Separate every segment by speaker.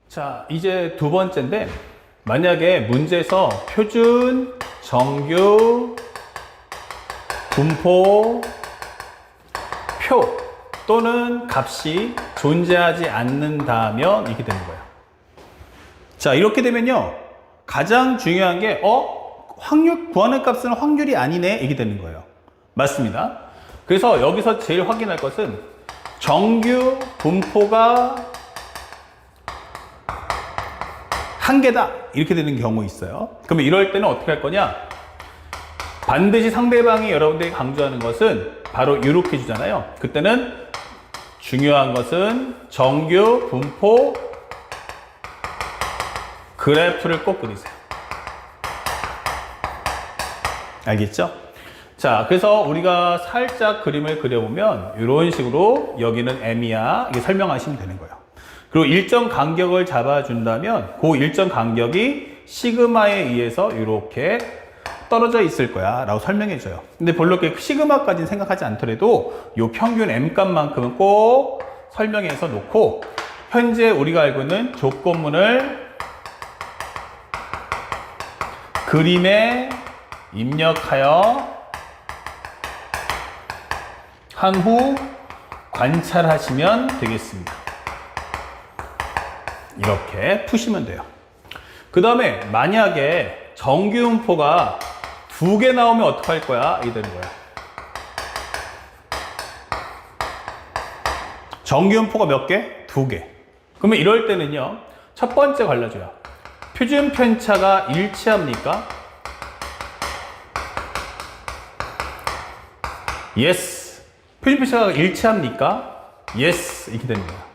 Speaker 1: 자, 이제 두 번째인데, 만약에 문제에서 표준, 정규, 분포, 표 또는 값이 존재하지 않는다면 이렇게 되는 거예요. 자, 이렇게 되면요, 가장 중요한 게 확률, 구하는 값은 확률이 아니네 이렇게 되는 거예요. 맞습니다. 그래서 여기서 제일 확인할 것은 정규 분포가 한 개다 이렇게 되는 경우 있어요. 그러면 이럴 때는 어떻게 할 거냐, 반드시 상대방이 여러분들이 강조하는 것은 바로 이렇게 주잖아요. 그때는 중요한 것은 정규 분포 그래프를 꼭 그리세요. 알겠죠? 자, 그래서 우리가 살짝 그림을 그려보면 이런 식으로 여기는 M이야 이게 설명하시면 되는 거예요. 그리고 일정 간격을 잡아준다면 그 일정 간격이 시그마에 의해서 이렇게 떨어져 있을 거야 라고 설명해 줘요. 근데 별로 그렇게 시그마까지는 생각하지 않더라도 이 평균 M값만큼은 꼭 설명해서 놓고, 현재 우리가 알고 있는 조건문을 그림에 입력하여 한 후 관찰하시면 되겠습니다. 이렇게 푸시면 돼요. 그 다음에 만약에 정규분포가 2개 나오면 어떡할 거야? 이게 되는 거야. 정규분포가 몇 개? 2개. 그러면 이럴 때는요, 첫 번째 갈라줘요. 표준 편차가 일치합니까? Yes. 표준 편차가 일치합니까? Yes. 이렇게 되는 거야.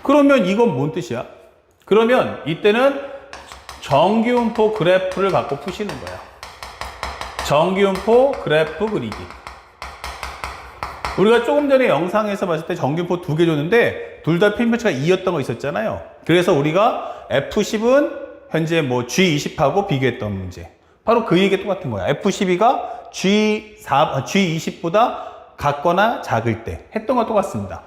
Speaker 1: 그러면 이건 뭔 뜻이야? 그러면 이때는 정규분포 그래프를 갖고 푸시는 거야. 정규분포 그래프 그리기. 우리가 조금 전에 영상에서 봤을 때 정규분포 2개 줬는데 둘 다 표준 편차가 2였던 거 있었잖아요. 그래서 우리가 F10은 현재 뭐 G20하고 비교했던 문제. 바로 그 얘기 똑같은 거야. F12가 G20보다 같거나 작을 때 했던 거 똑같습니다.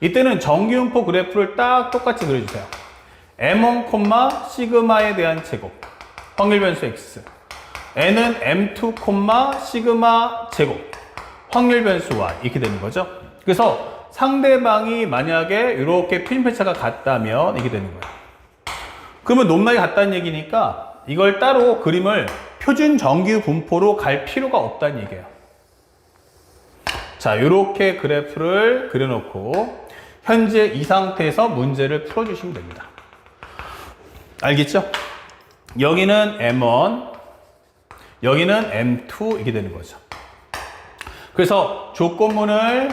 Speaker 1: 이때는 정규분포 그래프를 딱 똑같이 그려주세요. M1, 시그마에 대한 제곱, 확률 변수 X. N은 M2, 시그마 제곱, 확률 변수 Y. 이렇게 되는 거죠. 그래서 상대방이 만약에 이렇게 표준 편차가 같다면 이렇게 되는 거예요. 그러면 논말이 같다는 얘기니까 이걸 따로 그림을 표준 정규 분포로 갈 필요가 없다는 얘기예요. 자, 이렇게 그래프를 그려놓고 현재 이 상태에서 문제를 풀어주시면 됩니다. 알겠죠? 여기는 M1, 여기는 M2 이렇게 되는 거죠. 그래서 조건문을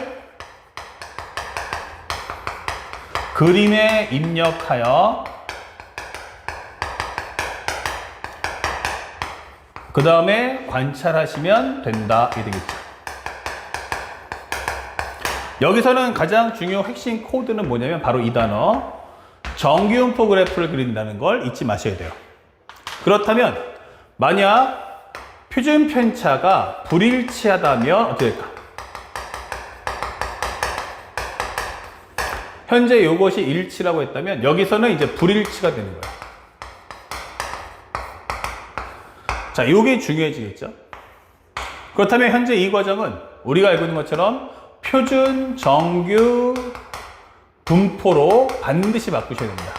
Speaker 1: 그림에 입력하여 그 다음에 관찰하시면 된다 이렇게 되겠죠. 여기서는 가장 중요한 핵심 코드는 뭐냐면 바로 이 단어, 정규분포 그래프를 그린다는 걸 잊지 마셔야 돼요. 그렇다면 만약 표준 편차가 불일치하다면 어떻게 될까? 현재 이것이 일치라고 했다면 여기서는 이제 불일치가 되는 거예요. 자, 이게 중요해지겠죠? 그렇다면 현재 이 과정은 우리가 알고 있는 것처럼 표준, 정규, 분포로 반드시 바꾸셔야 됩니다.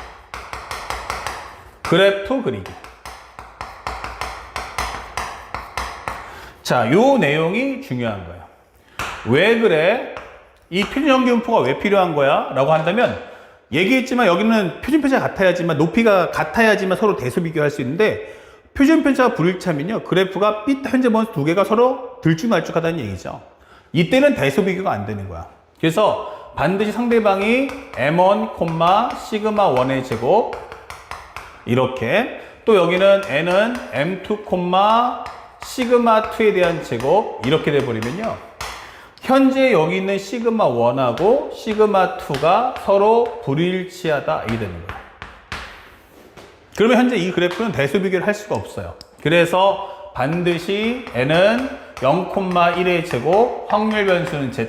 Speaker 1: 그래프 그리기. 자, 요 내용이 중요한 거예요. 왜 그래? 이 표준 정규 분포가 왜 필요한 거야? 라고 한다면 얘기했지만 여기는 표준 편차가 같아야지만 높이가 같아야지만 서로 대수 비교할 수 있는데 표준 편차가 불일치하면요 그래프가 현재 번 2개가 서로 들쭉날쭉하다는 얘기죠. 이때는 대수 비교가 안 되는 거야. 그래서 반드시 상대방이 M1, 시그마 1의 제곱 이렇게, 또 여기는 N은 M2, 시그마 2에 대한 제곱 이렇게 돼버리면요 현재 여기 있는 시그마 1하고 시그마 2가 서로 불일치하다 이게 되는 거예요. 그러면 현재 이 그래프는 대수 비교를 할 수가 없어요. 그래서 반드시 N은 0,1의 제곱, 확률 변수는 Z,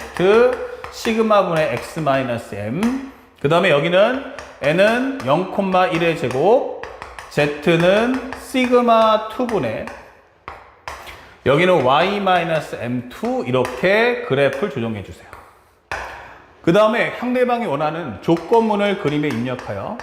Speaker 1: 시그마 분의 X-M, 그 다음에 여기는 n은 0,1의 제곱, z는 시그마 2분의 여기는 y-m2 이렇게 그래프를 조정해 주세요. 그 다음에 상대방이 원하는 조건문을 그림에 입력하여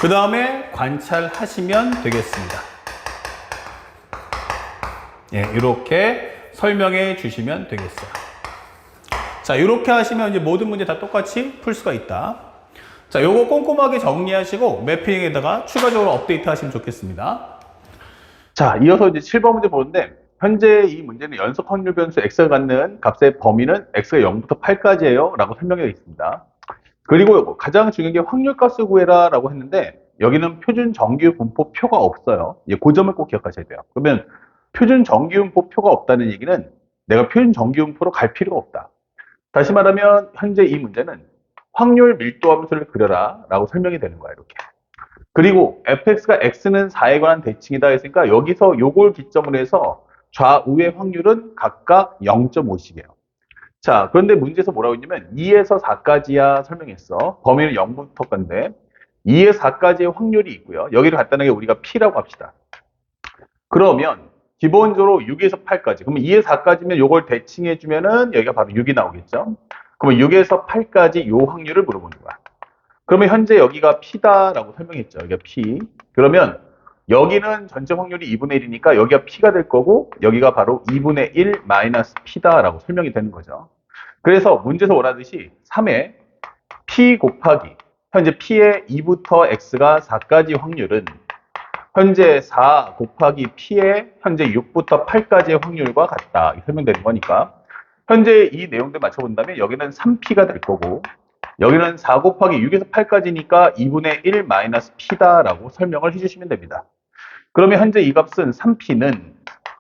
Speaker 1: 그 다음에 관찰하시면 되겠습니다. 예, 이렇게 설명해 주시면 되겠어요. 자, 이렇게 하시면 이제 모든 문제 다 똑같이 풀 수가 있다. 자, 요거 꼼꼼하게 정리하시고 매핑에다가 추가적으로 업데이트 하시면 좋겠습니다. 자, 이어서 이제 7번 문제 보는데, 현재 이 문제는 연속 확률 변수 x가 갖는 값의 범위는 x가 0부터 8까지예요 라고 설명되어 있습니다. 그리고 가장 중요한 게 확률값을 구해라 라고 했는데, 여기는 표준 정규분포 표가 없어요. 그 점을 꼭 기억하셔야 돼요. 그러면 표준 정규분포 표가 없다는 얘기는 내가 표준 정규분포로 갈 필요가 없다. 다시 말하면 현재 이 문제는 확률 밀도 함수를 그려라 라고 설명이 되는 거야, 이렇게. 그리고 fx가 x는 4에 관한 대칭이다 했으니까 여기서 요걸 기점으로 해서 좌우의 확률은 각각 0.5씩이에요. 자, 그런데 문제에서 뭐라고 했냐면 2에서 4까지야 설명했어. 범위는 0부터 건데 2에서 4까지의 확률이 있고요. 여기를 간단하게 우리가 p라고 합시다. 그러면 기본적으로 6에서 8까지. 그러면 2에서 4까지면 요걸 대칭해주면은 여기가 바로 6이 나오겠죠. 그러면 6에서 8까지 요 확률을 물어보는 거야. 그러면 현재 여기가 p다라고 설명했죠. 여기가 p. 그러면 여기는 전체 확률이 2분의 1이니까 여기가 p가 될 거고 여기가 바로 2분의 1 마이너스 p다라고 설명이 되는 거죠. 그래서 문제에서 원하듯이 3의 p 곱하기 현재 p의 2부터 x가 4까지 확률은 현재 4 곱하기 p의 현재 6부터 8까지의 확률과 같다. 이렇게 설명되는 거니까 현재 이 내용들 맞춰본다면 여기는 3p가 될 거고 여기는 4 곱하기 6에서 8까지니까 2분의 1 마이너스 p다라고 설명을 해주시면 됩니다. 그러면 현재 이 값은 3p는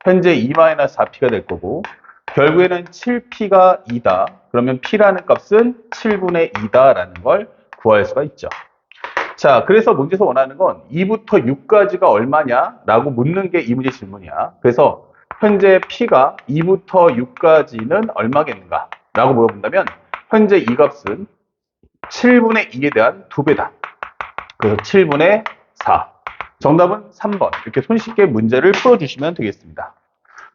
Speaker 1: 현재 2 마이너스 4p가 될 거고 결국에는 7p가 2다. 그러면 p라는 값은 7분의 2다라는 걸 구할 수가 있죠. 자, 그래서 문제에서 원하는 건 2부터 6까지가 얼마냐라고 묻는 게 이 문제 질문이야. 그래서 현재 p가 2부터 6까지는 얼마겠는가 라고 물어본다면 현재 이 값은 7분의 2에 대한 2배다. 그래서 7분의 4. 정답은 3번. 이렇게 손쉽게 문제를 풀어주시면 되겠습니다.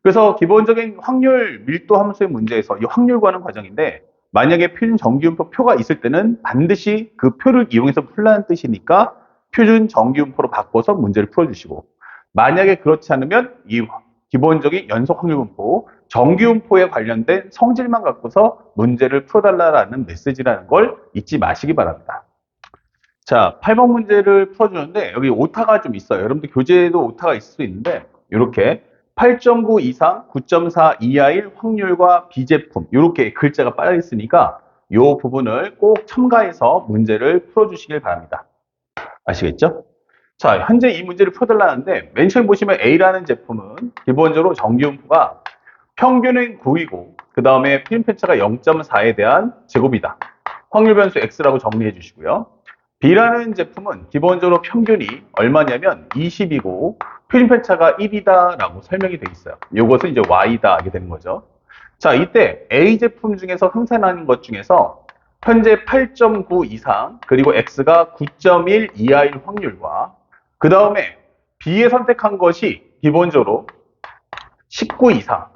Speaker 1: 그래서 기본적인 확률 밀도 함수의 문제에서 이 확률 구하는 과정인데 만약에 표준 정규분포 표가 있을 때는 반드시 그 표를 이용해서 풀라는 뜻이니까 표준 정규분포로 바꿔서 문제를 풀어주시고 만약에 그렇지 않으면 이 기본적인 연속 확률분포, 정규분포에 관련된 성질만 갖고서 문제를 풀어달라는 메시지라는 걸 잊지 마시기 바랍니다. 자, 8번 문제를 풀어주는데 여기 오타가 좀 있어요. 여러분들 교재에도 오타가 있을 수 있는데 이렇게 8.9 이상 9.4 이하일 확률과 비제품 이렇게 글자가 빠져 있으니까 이 부분을 꼭 첨가해서 문제를 풀어주시길 바랍니다. 아시겠죠? 자, 현재 이 문제를 풀어달라는데 맨 처음 보시면 A라는 제품은 기본적으로 정규분포가 평균은 9이고 그 다음에 필름 편차가 0.4에 대한 제곱이다. 확률 변수 X라고 정리해 주시고요. B라는 제품은 기본적으로 평균이 얼마냐면 20이고 필름 편차가 1이다 라고 설명이 되어 있어요. 이것은 이제 Y다 하게 되는 거죠. 자, 이때 A 제품 중에서 생산하는 것 중에서 현재 8.9 이상 그리고 X가 9.1 이하일 확률과 그 다음에 B에 선택한 것이 기본적으로 19 이상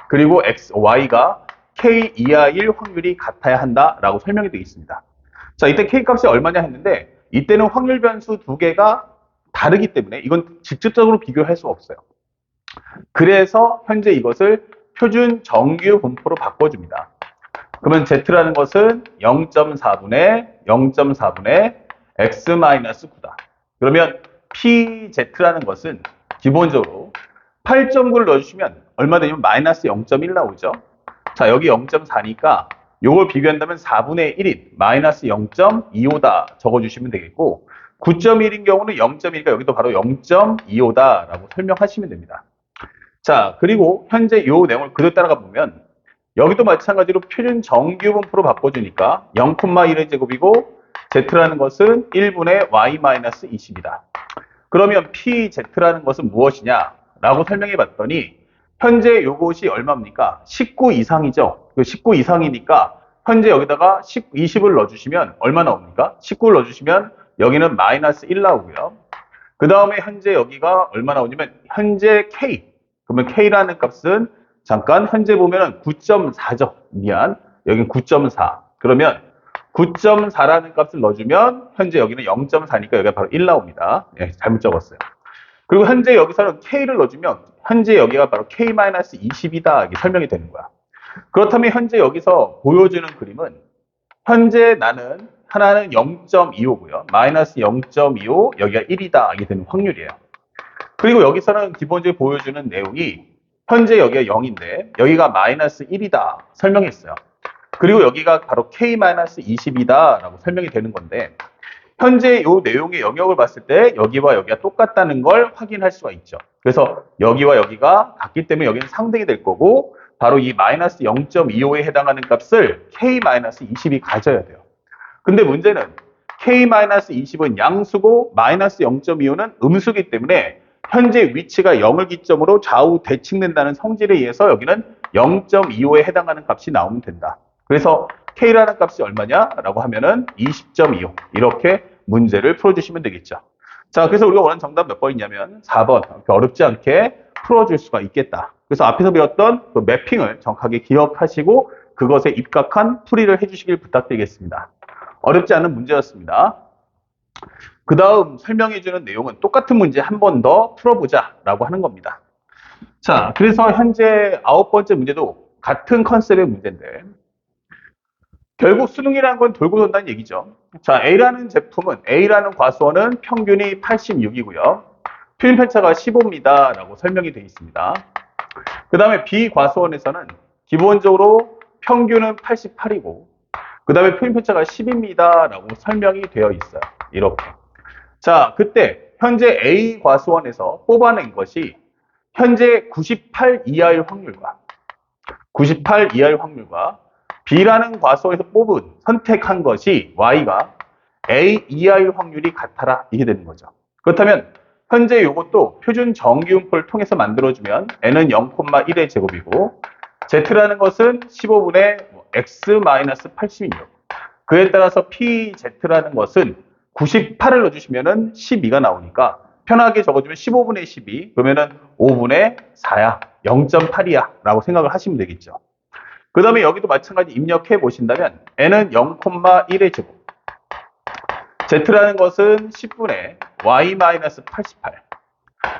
Speaker 1: 그리고 Y가 K 이하일 확률이 같아야 한다라고 설명이 되어 있습니다. 자, 이때 K 값이 얼마냐 했는데 이때는 확률 변수 두 개가 다르기 때문에 이건 직접적으로 비교할 수 없어요. 그래서 현재 이것을 표준 정규 분포로 바꿔줍니다. 그러면 Z라는 것은 0.4분의 X-9다. 그러면 PZ라는 것은 기본적으로 8.9를 넣어주시면 얼마 되냐면 마이너스 0.1 나오죠. 자, 여기 0.4니까 이걸 비교한다면 4분의 1인 마이너스 0.25다 적어주시면 되겠고 9.1인 경우는 0.1이니까 여기도 바로 0.25다라고 설명하시면 됩니다. 자, 그리고 현재 이 내용을 그대로 따라가 보면 여기도 마찬가지로 표준 정규분포로 바꿔주니까 0,1의 제곱이고 Z라는 것은 1분의 Y-20이다. 그러면 PZ라는 것은 무엇이냐 라고 설명해 봤더니 현재 요것이 얼마입니까? 19 이상이죠. 19 이상이니까 현재 여기다가 20을 넣어주시면 얼마 나옵니까? 19를 넣어주시면 여기는 마이너스 1 나오고요. 그 다음에 현재 여기가 얼마 나오냐면 현재 K. 그러면 K라는 값은 잠깐 현재 보면은 9.4죠. 미안. 여기는 9.4. 그러면 9.4라는 값을 넣어주면 현재 여기는 0.4니까 여기가 바로 1 나옵니다. 예, 잘못 적었어요. 그리고 현재 여기서는 K를 넣어주면 현재 여기가 바로 K-20이다. 이게 설명이 되는 거야. 그렇다면 현재 여기서 보여주는 그림은 현재 나는 하나는 0.25고요. 마이너스 0.25 여기가 1이다. 이게 되는 확률이에요. 그리고 여기서는 기본적으로 보여주는 내용이 현재 여기가 0인데 여기가 마이너스 1이다. 설명했어요. 그리고 여기가 바로 K-20이다. 라고 설명이 되는 건데 현재 이 내용의 영역을 봤을 때 여기와 여기가 똑같다는 걸 확인할 수가 있죠. 그래서 여기와 여기가 같기 때문에 여기는 상등이 될 거고 바로 이 마이너스 0.25에 해당하는 값을 K-20이 가져야 돼요. 근데 문제는 K-20은 양수고 마이너스 0.25는 음수기 때문에 현재 위치가 0을 기점으로 좌우 대칭된다는 성질에 의해서 여기는 0.25에 해당하는 값이 나오면 된다. 그래서 K라는 값이 얼마냐라고 하면은 20.25 이렇게 문제를 풀어주시면 되겠죠. 자, 그래서 우리가 원하는 정답 몇 번이냐면 4번. 이렇게 어렵지 않게 풀어줄 수가 있겠다. 그래서 앞에서 배웠던 그 매핑을 정확하게 기억하시고 그것에 입각한 풀이를 해주시길 부탁드리겠습니다. 어렵지 않은 문제였습니다. 그 다음 설명해주는 내용은 똑같은 문제 한 번 더 풀어보자 라고 하는 겁니다. 자, 그래서 현재 9번째 문제도 같은 컨셉의 문제인데 결국 수능이라는 건 돌고 돈다는 얘기죠. 자, A라는 제품은, A라는 과수원은 평균이 86이고요. 필름 편차가 15입니다. 라고 설명이 되어 있습니다. 그 다음에 B 과수원에서는 기본적으로 평균은 88이고, 그 다음에 필름 편차가 10입니다. 라고 설명이 되어 있어요. 이렇게. 자, 그때 현재 A 과수원에서 뽑아낸 것이 현재 98 이하일 확률과 98 이하일 확률과 B라는 과수원에서 뽑은 선택한 것이 Y가 A 이하일 확률이 같아라 이게 되는 거죠. 그렇다면 현재 이것도 표준 정기분포를 통해서 만들어주면 N은 0,1의 제곱이고 Z라는 것은 15분의 X-86 그에 따라서 PZ라는 것은 98을 넣어주시면 12가 나오니까 편하게 적어주면 15분의 12 그러면은 5분의 4야 0.8이야 라고 생각을 하시면 되겠죠. 그 다음에 여기도 마찬가지 입력해 보신다면 N은 0,1의 제곱 Z라는 것은 10분의 Y-88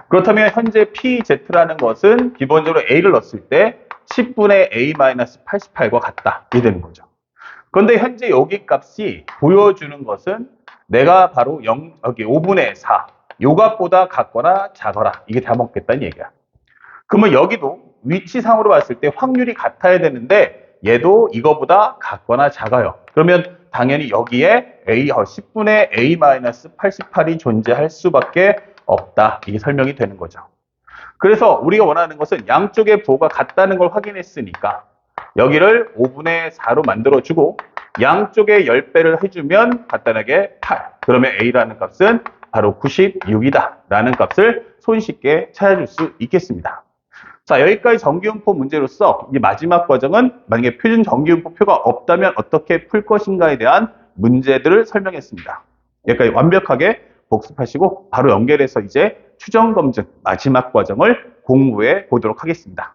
Speaker 1: 그렇다면 현재 PZ라는 것은 기본적으로 A를 넣었을 때 10분의 A-88과 같다 이게 되는 거죠. 그런데 현재 여기 값이 보여주는 것은 내가 바로 여기 5분의 4 요 값보다 같거나 작거나 이게 다 먹겠다는 얘기야. 그러면 여기도 위치상으로 봤을 때 확률이 같아야 되는데 얘도 이거보다 같거나 작아요. 그러면 당연히 여기에 10분의 A-88이 존재할 수밖에 없다. 이게 설명이 되는 거죠. 그래서 우리가 원하는 것은 양쪽의 부호가 같다는 걸 확인했으니까 여기를 5분의 4로 만들어주고 양쪽에 10배를 해주면 간단하게 8. 그러면 A라는 값은 바로 96이다. 라는 값을 손쉽게 찾아줄 수 있겠습니다. 자, 여기까지 정기분포 문제로서 이 마지막 과정은 만약에 표준 정기분포표가 없다면 어떻게 풀 것인가에 대한 문제들을 설명했습니다. 여기까지 완벽하게 복습하시고 바로 연결해서 이제 추정 검증 마지막 과정을 공부해 보도록 하겠습니다.